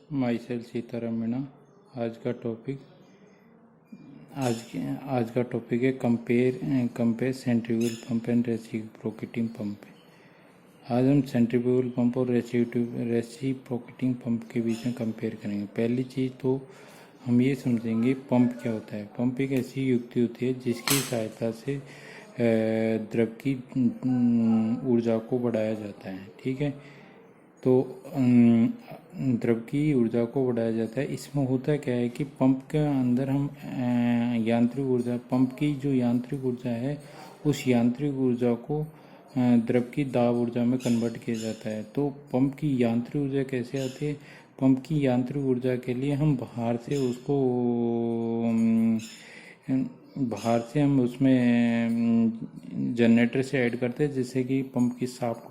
My self Sitaram Meena. आज का topic है compare centrifugal pump and reciprocating pump. आज हम सेंट्रीफ्यूगल पंप और रेसिप्रोकेटिंग पंप के बीच में कंपेयर करेंगे। पहली चीज़ तो हम ये समझेंगे पंप क्या होता है। पंप एक ऐसी युक्ति होती है जिसकी सहायता से द्रव की ऊर्जा को बढ़ाया जाता है। ठीक है, तो द्रव की ऊर्जा को बढ़ाया जाता है। इसमें होता क्या है कि पंप के अंदर हम पंप की जो यांत्रिक ऊर्जा है उस यांत्रिक ऊर्जा को द्रव की दाब ऊर्जा में कन्वर्ट किया जाता है। तो पंप की यांत्रिक ऊर्जा कैसे आती है? पंप की यांत्रिक ऊर्जा के लिए हम बाहर से हम उसमें जनरेटर से ऐड करते हैं, जिससे कि पंप की शाफ्ट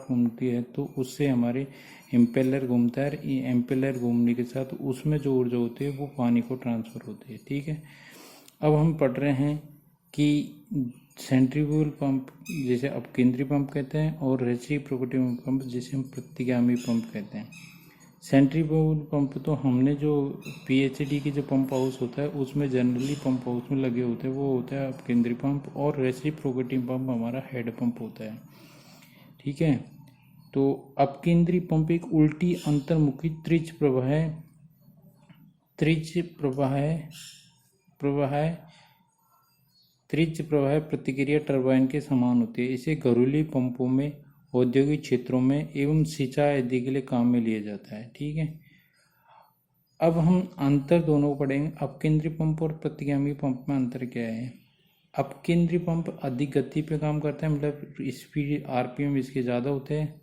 घूमती है तो उससे हमारे एम्पेलर घूमता है। एम्पेलर घूमने के साथ उसमें जो ऊर्जा होती है वो पानी को ट्रांसफ़र होती है। ठीक है, अब हम पढ़ रहे हैं कि सेंट्रीफ्यूगल पंप जिसे अपकेंद्री पंप कहते हैं और रेसिप्रोकेटिंग पंप जिसे हम प्रतिगामी पंप कहते हैं। सेंट्रीफ्यूगल पंप तो हमने जो पीएचडी की जो पंप हाउस होता है उसमें जनरली पंप हाउस में लगे होते हैं, वो होता है अपकेंद्री पंप, और रेसिप्रोकेटिंग पंप हमारा हेड पंप होता है। ठीक है, तो अपकेंद्री पंप एक उल्टी अंतर्मुखी त्रिज्य प्रवाह प्रतिक्रिया टरबाइन के समान होती है। इसे घरेलू पंपों में, औद्योगिक क्षेत्रों में एवं सिंचाई आदि के लिए काम में लिया जाता है। ठीक है, अब हम अंतर दोनों पढ़ेंगे। अपकेंद्री पंप और प्रतिगामी पंप में अंतर क्या है? अपकेंद्री पंप अधिक गति पे काम करता है, मतलब स्पीड आरपीएम इसके ज़्यादा होते हैं,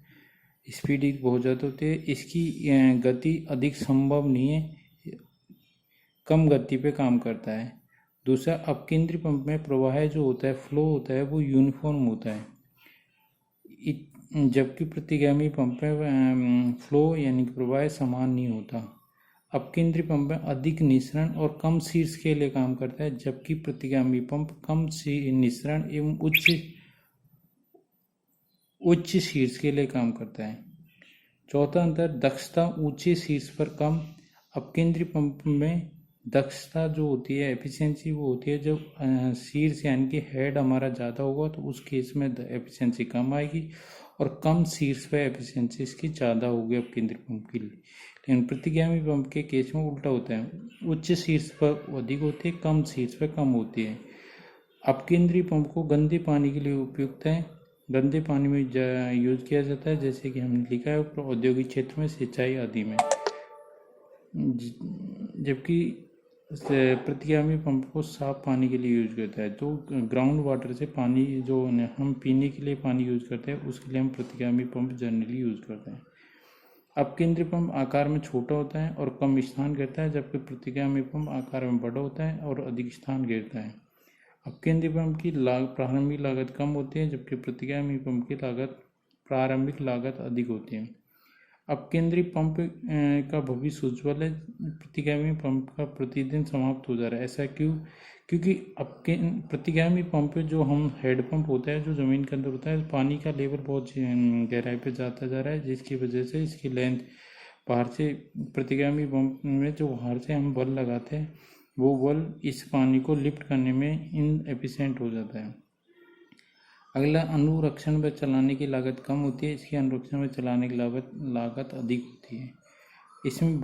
स्पीड बहुत ज़्यादा होती है। इसकी गति अधिक संभव नहीं है, कम गति पे काम करता है। दूसरा, अपकेंद्री पंप में प्रवाह जो होता है, फ्लो होता है, वो यूनिफॉर्म होता है, जबकि प्रतिगामी पंप में फ्लो यानी कि प्रवाह समान नहीं होता। अपकेंद्री पंप में अधिक निःसरण और कम शीर्ष के लिए काम करता है, जबकि प्रतिगामी पंप कम निःसरण एवं उच्च शीर्ष के लिए काम करता है। चौथा अंतर, दक्षता ऊंचे शीर्ष पर कम। अपकेंद्री पंप में दक्षता जो होती है, एफिशिएंसी, वो होती है जब शीर्ष यानी कि हेड हमारा ज़्यादा होगा तो उस केस में एफिशिएंसी कम आएगी, और कम शीर्ष पर एफिशिएंसी इसकी ज़्यादा होगी अपकेंद्री पंप के लिए। लेकिन प्रतिगामी पंप के केस में उल्टा होता है, उच्च शीर्ष पर अधिक होती है, कम शीर्ष पर कम होती है। अपकेंद्री पंप को गंदे पानी के लिए उपयुक्त है, गंदे पानी में यूज किया जाता है, जैसे कि हमने लिखा है औद्योगिक क्षेत्र में, सिंचाई आदि में। जबकि प्रतिगामी पंप को साफ पानी के लिए यूज करता है। तो ग्राउंड वाटर से पानी जो हम पीने के लिए पानी यूज करते हैं उसके लिए हम प्रतिगामी पंप जनरली यूज करते हैं। अपकेंद्री पंप आकार में छोटा होता है और कम स्थान घेरता है, जबकि प्रतिगामी पंप आकार में बड़ा होता है और अधिक स्थान घेरता है। अपकेंद्री पंप की प्रारंभिक लागत कम होती है, जबकि प्रतिगामी पंप की प्रारंभिक लागत अधिक होती है। अपकेंद्री पंप का भविष्य उज्ज्वल है, प्रतिगामी पंप का प्रतिदिन समाप्त हो जा रहा है। ऐसा क्यों? क्योंकि प्रतिगामी पंप जो हम हेड पंप होता है जो ज़मीन के अंदर होता है, पानी का लेवल बहुत गहराई पे जाता जा रहा है, जिसकी वजह से इसकी लेंथ बाहर से, प्रतिगामी पंप में जो बाहर से हम बल लगाते हैं वो बल इस पानी को लिफ्ट करने में इनएफिशिएंट हो जाता है। अगला, अनुरक्षण में चलाने की लागत कम होती है, इसकी अनुरक्षण में चलाने की लागत अधिक होती है। इसमें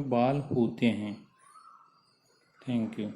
बाल होते हैं। Thank you.